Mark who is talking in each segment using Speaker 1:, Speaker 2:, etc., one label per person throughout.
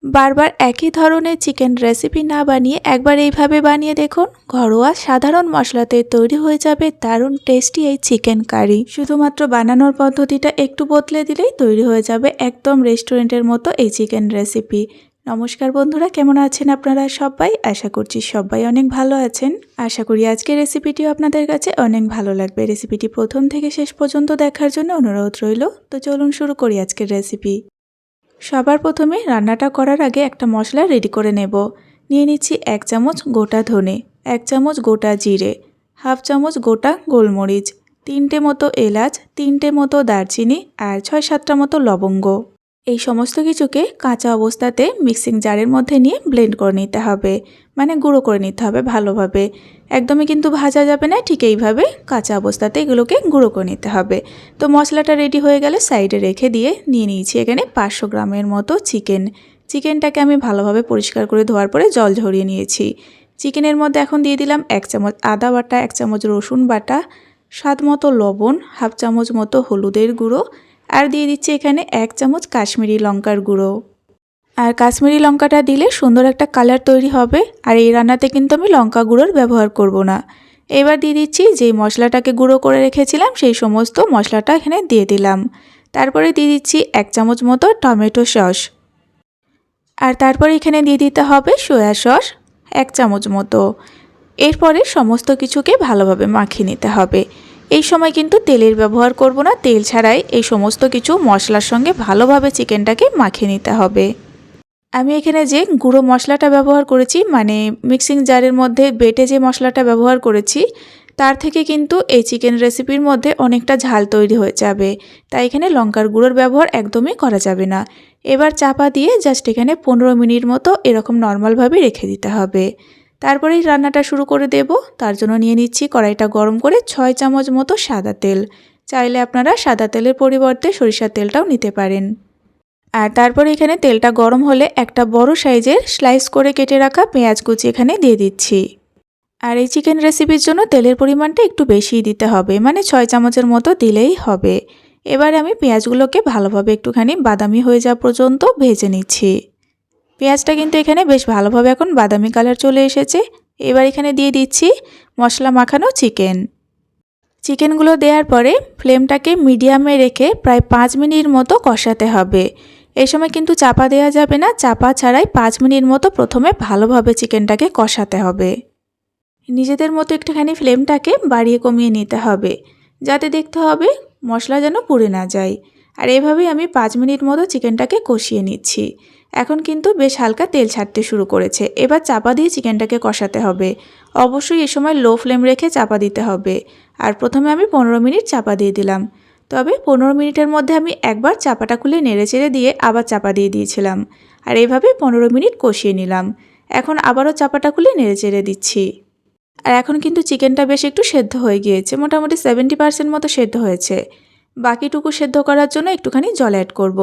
Speaker 1: বারবার একই ধরনের চিকেন রেসিপি না বানিয়ে একবার এইভাবে বানিয়ে দেখুন। ঘরোয়া সাধারণ মশলাতে তৈরি হয়ে যাবে দারুণ টেস্টি এই চিকেন কারি। শুধুমাত্র বানানোর পদ্ধতিটা একটু বদলে দিলেই তৈরি হয়ে যাবে একদম রেস্টুরেন্টের মতো এই চিকেন রেসিপি। নমস্কার বন্ধুরা, কেমন আছেন আপনারা সবাই? আশা করছি সবাই অনেক ভালো আছেন। আশা করি আজকের রেসিপিটিও আপনাদের কাছে অনেক ভালো লাগবে। রেসিপিটি প্রথম থেকে শেষ পর্যন্ত দেখার জন্য অনুরোধ রইল। তো চলুন শুরু করি আজকের রেসিপি। সবার প্রথমে রান্নাটা করার আগে একটা মশলা রেডি করে নেব। নিয়ে নিচ্ছি 1 চামচ গোটা ধনে, 1 চামচ গোটা জিরে, হাফ চামচ গোটা গোলমরিচ, 3টে মতো এলাচ, 3টে মতো দারচিনি আর 6-7টা মতো লবঙ্গ। এই সমস্ত কিছুকে কাঁচা অবস্থাতে মিক্সিং জারের মধ্যে নিয়ে ব্লেন্ড করে নিতে হবে, মানে গুঁড়ো করে নিতে হবে ভালোভাবে। একদমই কিন্তু ভাজা যাবে না, ঠিক এইভাবে কাঁচা অবস্থাতে এগুলোকে গুঁড়ো করে নিতে হবে। তো মশলাটা রেডি হয়ে গেলে সাইডে রেখে দিয়ে নিয়ে নিয়েছি এখানে 500 গ্রামের মতো চিকেনটাকে আমি ভালোভাবে পরিষ্কার করে ধোয়ার পরে জল ঝরিয়ে নিয়েছি। চিকেনের মধ্যে এখন দিয়ে দিলাম 1 চামচ আদা বাটা, 1 চামচ রসুন বাটা, স্বাদ মতো লবণ, হাফ চামচ মতো হলুদের গুঁড়ো, আর দিয়ে দিচ্ছি এখানে 1 চামচ কাশ্মীরি লঙ্কার গুঁড়ো। আর কাশ্মীরি লঙ্কাটা দিলে সুন্দর একটা কালার তৈরি হবে। আর এই রান্নাতে কিন্তু আমি লঙ্কা গুঁড়োর ব্যবহার করব না। এবার দিয়ে দিচ্ছি যেই মশলাটাকে গুঁড়ো করে রেখেছিলাম সেই সমস্ত মশলাটা এখানে দিয়ে দিলাম। তারপরে দিয়ে দিচ্ছি 1 চামচ মতো টমেটো সস। আর তারপরে এখানে দিয়ে দিতে হবে সয়া সস 1 চামচ মতো। এরপরে সমস্ত কিছুকে ভালোভাবে মাখিয়ে নিতে হবে। এই সময় কিন্তু তেলের ব্যবহার করব না, তেল ছাড়াই এই সমস্ত কিছু মশলার সঙ্গে ভালোভাবে চিকেনটাকে মাখিয়ে নিতে হবে। আমি এখানে যে গুঁড়ো মশলাটা ব্যবহার করেছি, মানে মিক্সিং জারের মধ্যে বেটে যে মশলাটা ব্যবহার করেছি, তার থেকে কিন্তু এই চিকেন রেসিপির মধ্যে অনেকটা ঝাল তৈরি হয়ে যাবে। তাই এখানে লঙ্কার গুঁড়োর ব্যবহার একদমই করা যাবে না। এবার চাপা দিয়ে জাস্ট এখানে 15 মিনিট মতো এরকম নর্মালভাবে রেখে দিতে হবে। তারপরেই রান্নাটা শুরু করে দেব। তার জন্য নিয়ে নিচ্ছি কড়াইটা গরম করে 6 চামচ মতো সাদা তেল। চাইলে আপনারা সাদা তেলের পরিবর্তে সরিষার তেলটাও নিতে পারেন। আর তারপর এখানে তেলটা গরম হলে একটা বড় সাইজের স্লাইস করে কেটে রাখা পেঁয়াজ কুচি এখানে দিয়ে দিচ্ছি। আর এই চিকেন রেসিপির জন্য তেলের পরিমাণটা একটু বেশিই দিতে হবে, মানে 6 চামচের মতো দিলেই হবে। এবারে আমি পেঁয়াজগুলোকে ভালোভাবে একটুখানি বাদামি হয়ে যাওয়া পর্যন্ত ভেজে নিচ্ছি। পেঁয়াজটা কিন্তু এখানে বেশ ভালোভাবে এখন বাদামি কালার চলে এসেছে। এবার এখানে দিয়ে দিচ্ছি মশলা মাখানো চিকেনগুলো দেওয়ার পরে ফ্লেমটাকে মিডিয়ামে রেখে প্রায় 5 মিনিট মতো কষাতে হবে। এই সময় কিন্তু চাপা দেওয়া যাবে না, চাপা ছাড়াই 5 মিনিট মতো প্রথমে ভালোভাবে চিকেনটাকে কষাতে হবে। নিজেদের মতো একটুখানি ফ্লেমটাকে বাড়িয়ে কমিয়ে নিতে হবে, যাতে দেখতে হবে মশলা যেন পুড়ে না যায়। আর এভাবেই আমি 5 মিনিট মতো চিকেনটাকে কষিয়ে নিচ্ছি। এখন কিন্তু বেশ হালকা তেল ছাড়তে শুরু করেছে। এবার চাপা দিয়ে চিকেনটাকে কষাতে হবে। অবশ্যই এ সময় লো ফ্লেম রেখে চাপা দিতে হবে। আর প্রথমে আমি 15 মিনিট চাপা দিয়ে দিলাম। তবে 15 মিনিটের মধ্যে আমি একবার চাপাটা খুলে নেড়েচেড়ে দিয়ে আবার চাপা দিয়ে দিয়েছিলাম। আর এইভাবে 15 মিনিট কষিয়ে নিলাম। এখন আবারও চাপাটা খুলে নেড়েচেড়ে দিচ্ছি। আর এখন কিন্তু চিকেনটা বেশ একটু সেদ্ধ হয়ে গিয়েছে, মোটামুটি 70% মতো সেদ্ধ হয়েছে। বাকিটুকু সেদ্ধ করার জন্য একটুখানি জল অ্যাড করব।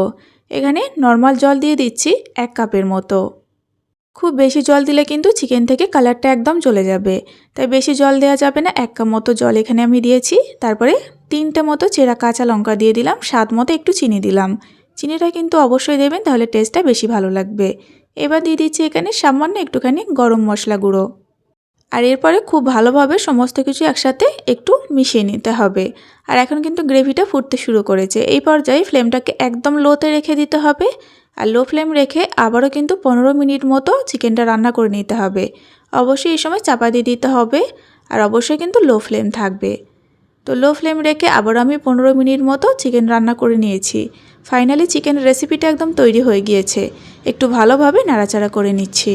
Speaker 1: এখানে নর্মাল জল দিয়ে দিচ্ছি 1 কাপের মতো। খুব বেশি জল দিলে কিন্তু চিকেন থেকে কালারটা একদম চলে যাবে, তাই বেশি জল দেওয়া যাবে না। 1 কাপ মতো জল এখানে আমি দিয়েছি। তারপরে 3টে মতো চেরা কাঁচা লঙ্কা দিয়ে দিলাম, স্বাদ মতো একটু চিনি দিলাম। চিনিটা কিন্তু অবশ্যই দেবেন, তাহলে টেস্টটা বেশি ভালো লাগবে। এবার দিয়ে দিচ্ছি এখানে সামান্য একটুখানি গরম মশলা গুঁড়ো। আর এরপরে খুব ভালোভাবে সমস্ত কিছু একসাথে একটু মিশিয়ে নিতে হবে। আর এখন কিন্তু গ্রেভিটা ফুটতে শুরু করেছে। এই পর্যায়ে ফ্লেমটাকে একদম লোতে রেখে দিতে হবে। আর লো ফ্লেম রেখে আবারও কিন্তু 15 মিনিট মতো চিকেনটা রান্না করে নিতে হবে। অবশ্যই এই সময় চাপা দিয়ে দিতে হবে, আর অবশ্যই কিন্তু লো ফ্লেম থাকবে। তো লো ফ্লেম রেখে আবারও আমি 15 মিনিট মতো চিকেন রান্না করে নিয়েছি। ফাইনালি চিকেন রেসিপিটা একদম তৈরি হয়ে গিয়েছে। একটু ভালোভাবে নাড়াচাড়া করে নিচ্ছি।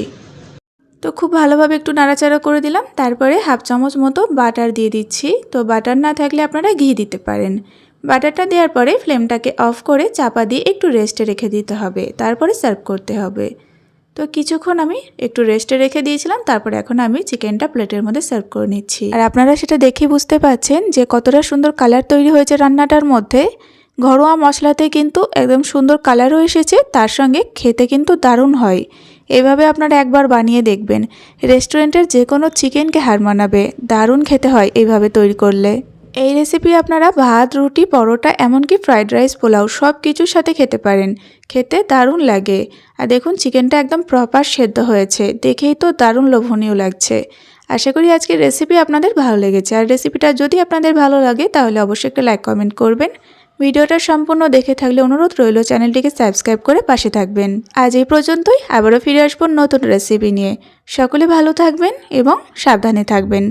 Speaker 1: তো খুব ভালোভাবে একটু নাড়াচাড়া করে দিলাম। তারপরে হাফ চামচ মতো বাটার দিয়ে দিচ্ছি। তো বাটার না থাকলে আপনারা ঘি দিতে পারেন। বাটারটা দেওয়ার পরে ফ্লেমটাকে অফ করে চাপা দিয়ে একটু রেস্টে রেখে দিতে হবে, তারপরে সার্ভ করতে হবে। তো কিছুক্ষণ আমি একটু রেস্টে রেখে দিয়েছিলাম। তারপরে এখন আমি চিকেনটা প্লেটের মধ্যে সার্ভ করে নিচ্ছি। আর আপনারা সেটা দেখে বুঝতে পারছেন যে কতটা সুন্দর কালার তৈরি হয়েছে রান্নাটার মধ্যে। ঘরোয়া মশলাতে কিন্তু একদম সুন্দর কালারও এসেছে, তার সঙ্গে খেতে কিন্তু দারুণ হয়। এভাবে আপনারা একবার বানিয়ে দেখবেন, রেস্টুরেন্টের যে কোনো চিকেনকে হার মানাবে। দারুণ খেতে হয় এইভাবে তৈরি করলে। এই রেসিপি আপনারা ভাত, রুটি, পরোটা, এমনকি ফ্রাইড রাইস, পোলাও সব কিছুর সাথে খেতে পারেন। খেতে দারুণ লাগে। আর দেখুন চিকেনটা একদম প্রপার সেদ্ধ হয়েছে, দেখেই তো দারুণ লোভনীয় লাগছে। আশা করি আজকের রেসিপি আপনাদের ভালো লেগেছে। আর রেসিপিটা যদি আপনাদের ভালো লাগে তাহলে অবশ্যই একটা লাইক কমেন্ট করবেন। ভিডিওটা সম্পূর্ণ দেখে থাকলে অনুরোধ রইল চ্যানেলটিকে সাবস্ক্রাইব করে পাশে থাকবেন। আজ এই পর্যন্তই, আবারও ফিরে আসবো নতুন রেসিপি নিয়ে। সকলে ভালো থাকবেন এবং সাবধানে থাকবেন।